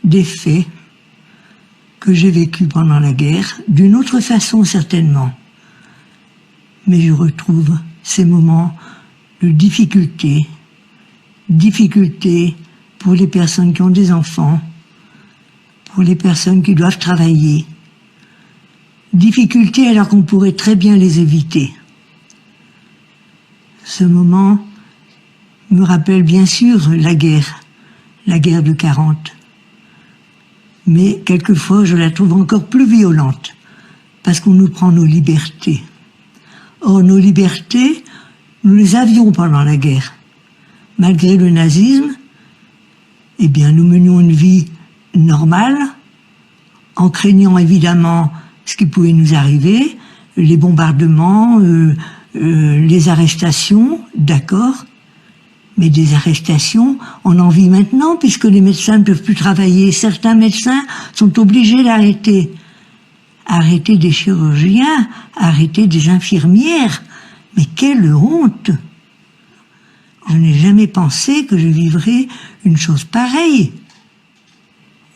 des faits que j'ai vécus pendant la guerre, d'une autre façon certainement. Mais je retrouve ces moments de difficulté pour les personnes qui ont des enfants, pour les personnes qui doivent travailler. Difficultés alors qu'on pourrait très bien les éviter. Ce moment me rappelle bien sûr la guerre de 40. Mais quelquefois je la trouve encore plus violente, parce qu'on nous prend nos libertés. Or, nos libertés, nous les avions pendant la guerre. Malgré le nazisme, eh bien, nous menions une vie normale, en craignant évidemment ce qui pouvait nous arriver, les bombardements, les arrestations, d'accord. Mais des arrestations, on en vit maintenant, puisque les médecins ne peuvent plus travailler. Certains médecins sont obligés d'arrêter. Arrêter des chirurgiens, arrêter des infirmières. Mais quelle honte! Je n'ai jamais pensé que je vivrais une chose pareille.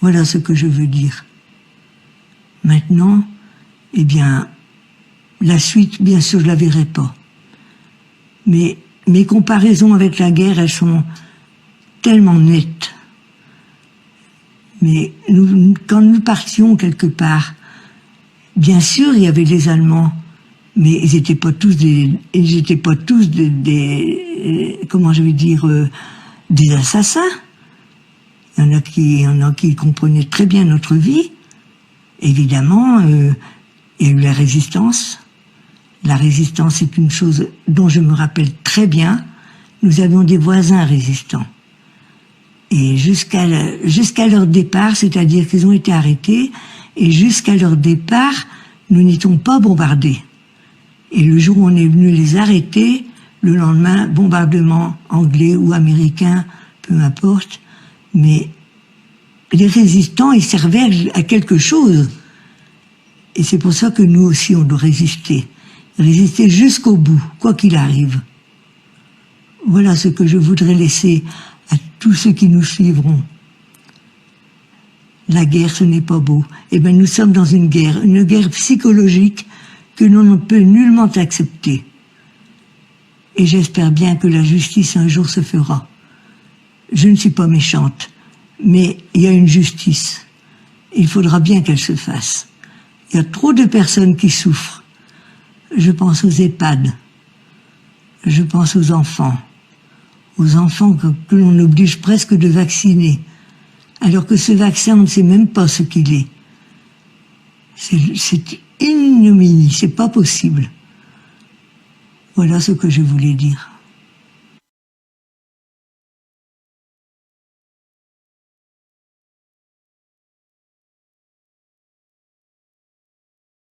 Voilà ce que je veux dire. Maintenant, eh bien, la suite, bien sûr, je la verrai pas. Mais mes comparaisons avec la guerre, elles sont tellement nettes. Mais quand nous partions quelque part, bien sûr, il y avait les Allemands, mais ils n'étaient pas tous des comment je vais dire, des assassins. Il y en a qui comprenaient très bien notre vie. Évidemment, il y a eu la résistance. La résistance est une chose dont je me rappelle très bien. Nous avions des voisins résistants. Et jusqu'à leur départ, c'est-à-dire qu'ils ont été arrêtés, et jusqu'à leur départ, nous n'étions pas bombardés. Et le jour où on est venu les arrêter, le lendemain, bombardement anglais ou américain, peu importe, mais les résistants, ils servaient à quelque chose. Et c'est pour ça que nous aussi, on doit résister. Résister jusqu'au bout, quoi qu'il arrive. Voilà ce que je voudrais laisser à tous ceux qui nous suivront. La guerre, ce n'est pas beau. Eh bien, nous sommes dans une guerre psychologique que l'on ne peut nullement accepter. Et j'espère bien que la justice un jour se fera. Je ne suis pas méchante, mais il y a une justice. Il faudra bien qu'elle se fasse. Il y a trop de personnes qui souffrent. Je pense aux EHPAD. Je pense aux enfants que l'on oblige presque de vacciner. Alors que ce vaccin, on ne sait même pas ce qu'il est. C'est ignominie, c'est pas possible. Voilà ce que je voulais dire.